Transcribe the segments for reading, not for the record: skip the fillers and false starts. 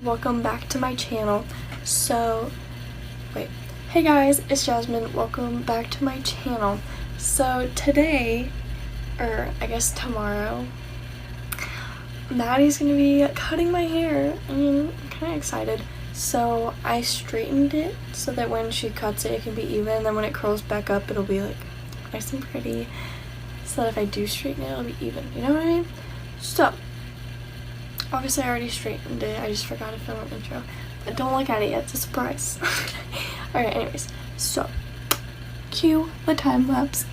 Welcome back to my channel. Hey guys, it's Jasmine. Welcome back to my channel. So today, or I guess tomorrow, Maddie's gonna be cutting my hair. I'm kind of excited. So I straightened it so that when she cuts it, it can be even, and then when it curls back up, it'll be like nice and pretty. So that if I do straighten it, it'll be even. You know what I mean? So obviously, I already straightened it. I just forgot to film an intro. But don't look at it yet. It's a surprise. Alright, anyways. So, cue the time lapse.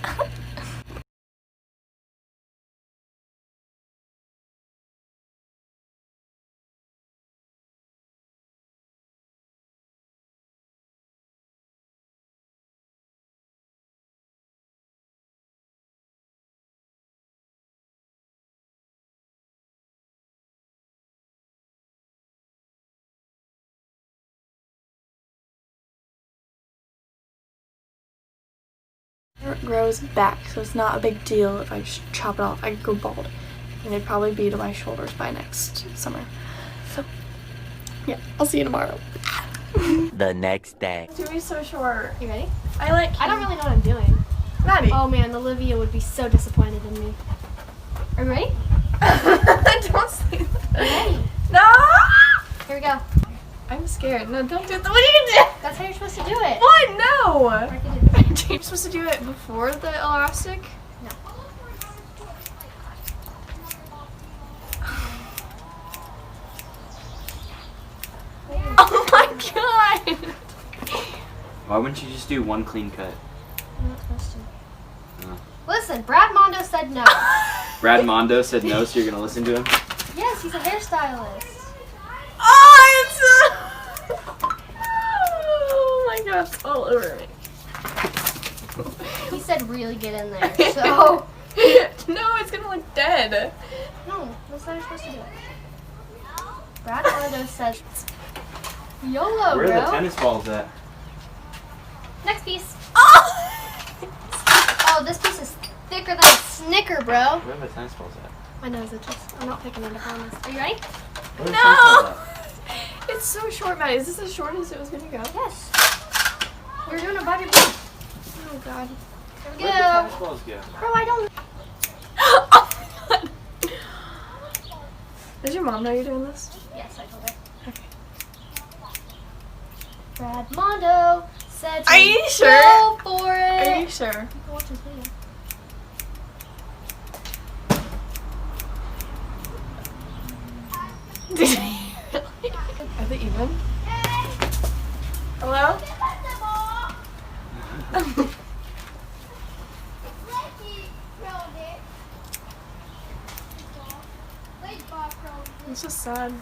It grows back, so it's not a big deal if I just chop it off. I could go bald. And it'd probably be to my shoulders by next summer. So, yeah, I'll see you tomorrow. The next day. It's gonna be so short. You ready? I don't really know what I'm doing. Maddie. Oh man, Olivia would be so disappointed in me. Are you ready? Don't say that. Ready? No! Here we go. I'm scared. No, don't do it. What are you gonna do? That's how you're supposed to do it. What? No! I can do it. You're supposed to do it before the elastic? No. Oh my god! Why wouldn't you just do one clean cut? I'm not supposed to. Oh. Listen, Brad Mondo said no. Brad Mondo said no, so you're gonna listen to him? Yes, he's a hairstylist. Oh, it's oh my god, it's all over me. He said really get in there, so. No, it's gonna look dead. No, that's how you're supposed to do it. Brad Mondo said YOLO, Where bro. are the tennis balls at? Next piece. Oh! Oh, this piece is thicker than a Snicker, bro. Where are the tennis balls at? My nose itches. I'm not picking it, I promise. Are you ready? Where are the No! tennis balls at? It's so short, Maddie. Is this as short as it was gonna go? Yes. We're doing a body beat. Oh god. Here we Where'd the go. tennis balls go? Bro, I don't. Oh my god. Does your mom know you're doing this? Yes, I told her. Okay. Brad Mondo said to Are you sure? go for it. Are you sure? Watch this video. Are they even? Hello? It's just sad.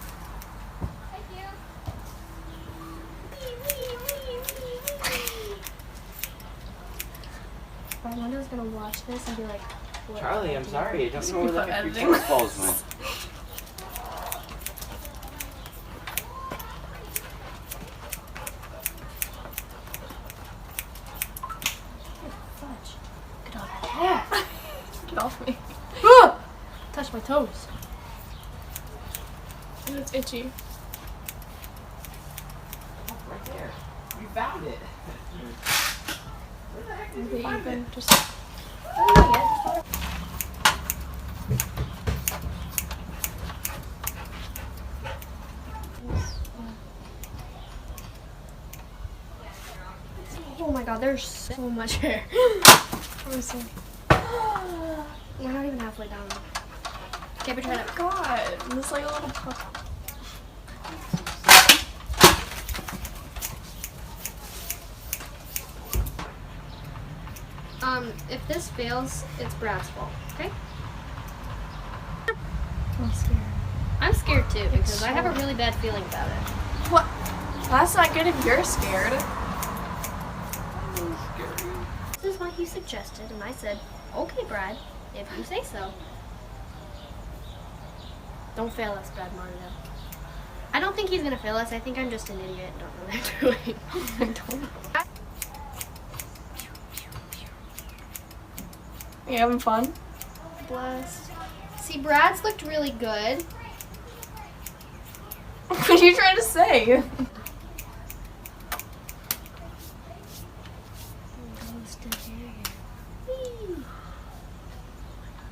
Brad Mondo's gonna watch this and be like, what? Charlie, I'm sorry. I don't know where Keep on the editing. tennis balls went. Fudge. Get all that hair. Get off me. Touch my toes. It's itchy. Oh, right there. You found it. Where the heck did Are you they find even? it? Just Oh my god, there's so much hair. let me see. We're not even halfway down. Okay, but try to. God, this like a little puff. If this fails, it's Brad's fault, okay? I'm scared. I'm scared too because I have a short. really bad feeling about it. What? That's not good if you're scared. This is what he suggested, and I said, okay, Brad, if you say so. Don't fail us, Brad Mondo. I don't think he's gonna fail us. I think I'm just an idiot and don't know what I'm doing. I don't know. You having fun? Blessed. See, Brad's looked really good. What do are you trying to say?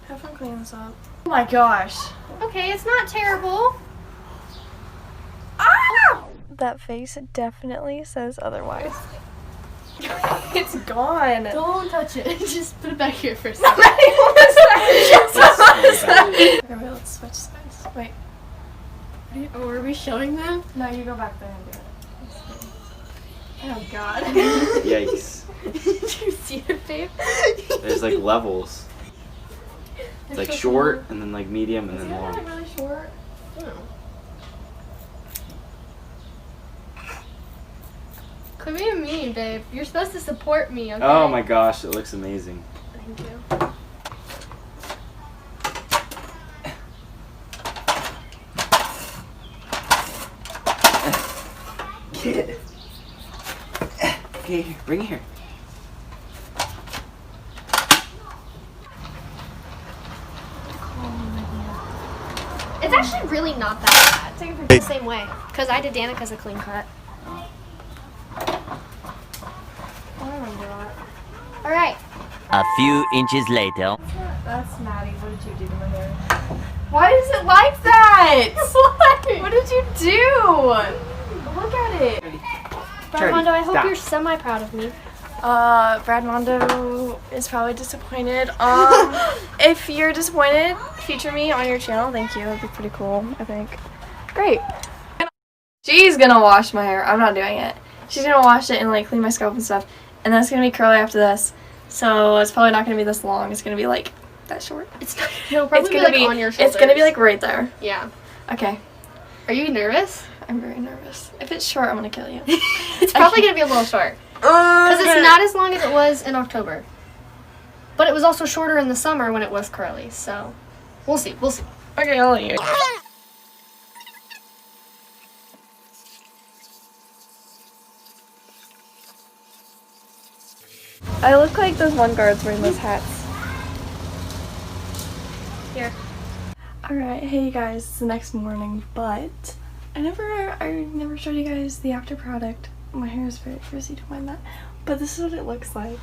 Have fun cleaning this up. Oh my gosh. Okay, it's not terrible. Ah! That face definitely says otherwise. It's gone. Don't touch it. Just put it back here for a second. Okay, wait, let's switch sides. Wait. Oh, are we showing them? No, you go back there and do it. Oh god. Yikes. Did you see it, babe? There's like levels. It's like short and then like medium and then long. Like really short? Quit being mean, babe. You're supposed to support me, okay? Oh my gosh, it looks amazing. Thank you. Kid. Okay, here, bring it here. It's actually really not that bad. It's the same way. Because I did Danica's a clean cut. Alright. A few inches later. That's Maddie. What did you do to my hair? Why is it like that? What did you do? Look at it. Brad Mondo, I hope Stop. you're semi-proud of me. Brad Mondo is probably disappointed. If you're disappointed, feature me on your channel. Thank you. That'd be pretty cool, I think. Great. She's gonna wash my hair. I'm not doing it. She's gonna wash it and like clean my scalp and stuff. And then it's gonna be curly after this. So it's probably not gonna be this long. It's gonna be like that short. It'll probably It's gonna be, like, on your shoulders. It's gonna be like right there. Yeah. Okay. Are you nervous? I'm very nervous. If it's short, I'm gonna kill you. It's probably gonna be a little short. Because it's not as long as it was in October. But it was also shorter in the summer when it was curly, so we'll see, we'll see. Okay, I'll let you. I look like those one guards wearing those hats. Here. Alright, hey you guys, it's the next morning, but I never showed you guys the after product. My hair is very frizzy, don't mind that. But this is what it looks like.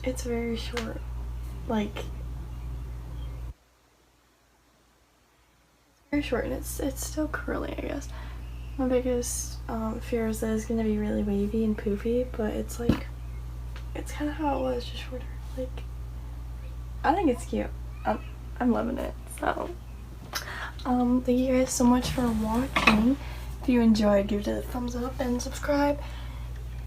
It's very short. Like, very short, and it's still curly, I guess. My biggest fear is that it's gonna be really wavy and poofy, but it's like, it's kind of how it was, just shorter. Like, I think it's cute. I'm loving it. So, thank you guys so much for watching. If you enjoyed, give it a thumbs up and subscribe.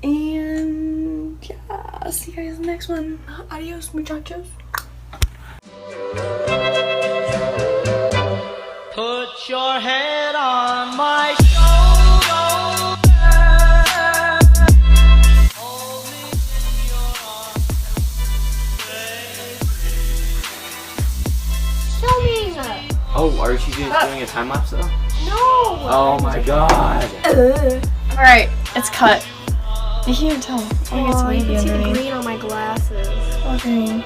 And yeah, I'll see you guys in the next one. Adios, muchachos. Put your head on my shoulder. Hold me in your arms, baby. Filming! Oh, are you doing a time lapse though? No! Oh my god. Alright, it's cut. You can't even tell. Oh, it's you wavy can see the underneath. green on my glasses. Oh, green.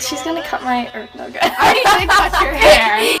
She's gonna cut my. No, good. I already did cut your hair.